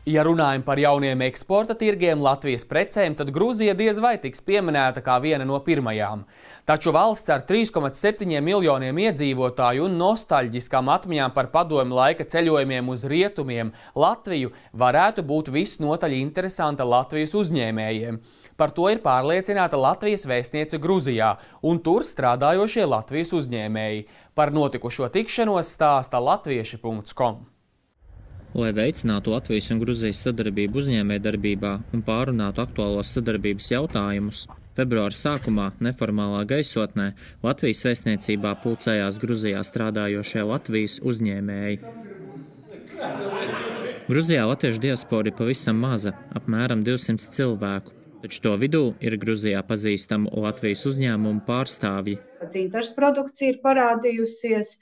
Ja runājam par jauniem eksporta tirgiem Latvijas precēm, tad Gruzija diez vai tiks pieminēta kā viena no pirmajām. Taču valsts ar 3,7 miljoniem iedzīvotāju un nostalģiskām atmiņām par padomju laika ceļojumiem uz rietumiem Latviju varētu būt visnotaļ interesanta Latvijas uzņēmējiem. Par to ir pārliecināta Latvijas vēstniece Gruzijā un tur strādājošie Latvijas uzņēmēji. Par notikušo tikšanos stāsta latvieši.com. Lai veicinātu Latvijas un Gruzijas sadarbību uzņēmējdarbībā un pārunātu aktuālos sadarbības jautājumus, februāra sākumā neformālā gaisotnē Latvijas vēstniecībā pulcējās Gruzijā strādājošie Latvijas uzņēmēji. Gruzijā latviešu diaspora ir pavisam maza, apmēram 200 cilvēku, taču to vidū ir Gruzijā pazīstamu Latvijas uzņēmumu pārstāvji. Dzintars produkcija ir parādījusies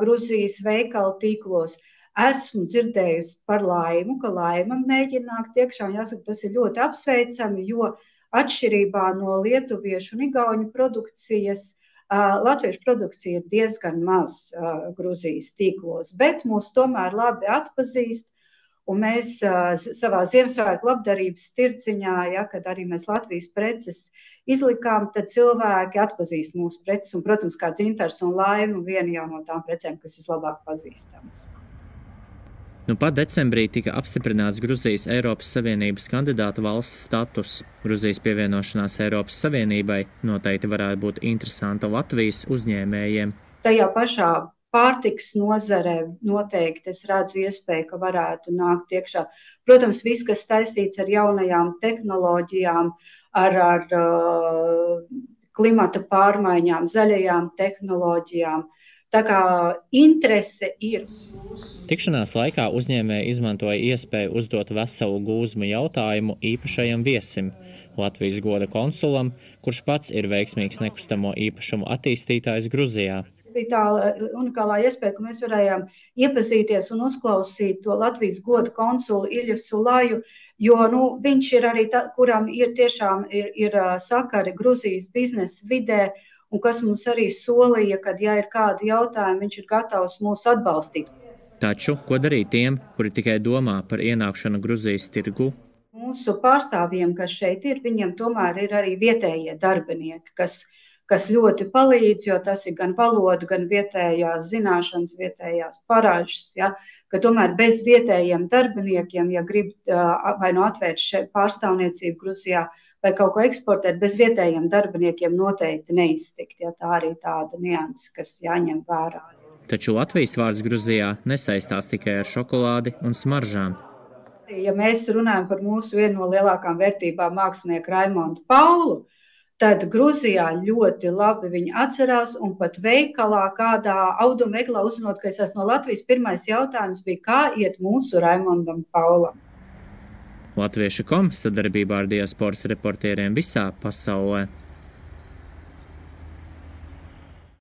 Gruzijas veikalu tīklos. Esmu dzirdējusi par Laimu, ka Laima mēģina nākt iekšā, un jāsaka, tas ir ļoti apsveicami, jo atšķirībā no lietuviešu un igauņu produkcijas, latviešu produkcija ir diezgan maz Gruzijas tīklos, bet mūs tomēr labi atpazīst, un mēs savā Ziemassvētku labdarības tirdziņā, kad arī mēs Latvijas preces izlikām, tad cilvēki atpazīst mūsu preces, un, protams, kā dzintars un Laima, viena jau no tām precēm, kas vislabāk pazīstams. Nu pat decembrī tika apstiprināts Gruzijas Eiropas Savienības kandidāta valsts status. Gruzijas pievienošanās Eiropas Savienībai noteikti varētu būt interesanta Latvijas uzņēmējiem. Tajā pašā pārtikas nozarē noteikti es redzu iespēju, ka varētu nākt iekšā. Protams, viss, kas saistīts ar jaunajām tehnoloģijām, ar klimata pārmaiņām, zaļajām tehnoloģijām. Tā kā interese ir. Tikšanās laikā uzņēmēji izmantoja iespēju uzdot veselu gūzmu jautājumu īpašajam viesim, Latvijas goda konsulam, kurš pats ir veiksmīgs nekustamo īpašumu attīstītājs Gruzijā. Bija tā unikālā iespēja, ka mēs varējām iepazīties un uzklausīt to Latvijas goda konsulu Iljasu Laju, jo viņš ir arī kuram ir tiešām ir sakari Gruzijas biznesa vidē, un kas mums arī solīja, ka, ja ir kādi jautājumi, viņš ir gatavs mūs atbalstīt. Taču, ko darīt tiem, kuri tikai domā par ienākšanu Gruzijas tirgu? Mūsu pārstāvjiem, kas šeit ir, viņiem tomēr ir arī vietējie darbinieki, kas ļoti palīdz, jo tas ir gan valoda, gan vietējās zināšanas, vietējās parāžas, ka tomēr bez vietējiem darbiniekiem, ja grib vai atvērt šeit pārstāvniecību Gruzijā vai kaut ko eksportēt, bez vietējiem darbiniekiem noteikti neiztikt. Tā arī tāda nianse, kas jāņem vērā. Taču Latvijas vārds Gruzijā nesaistās tikai ar šokolādi un smaržām. Ja mēs runājam par mūsu vienu no lielākām vērtībām mākslinieku Raimondu Paulu, tad Gruzijā ļoti labi viņi atcerās, un pat veikalā kādā auduma eglā uzzinot, ka es esmu no Latvijas, pirmais jautājums bija, kā iet mūsu Raimondam Paulam. Latvieši.com sadarbībā ar diasporas reportieriem visā pasaulē.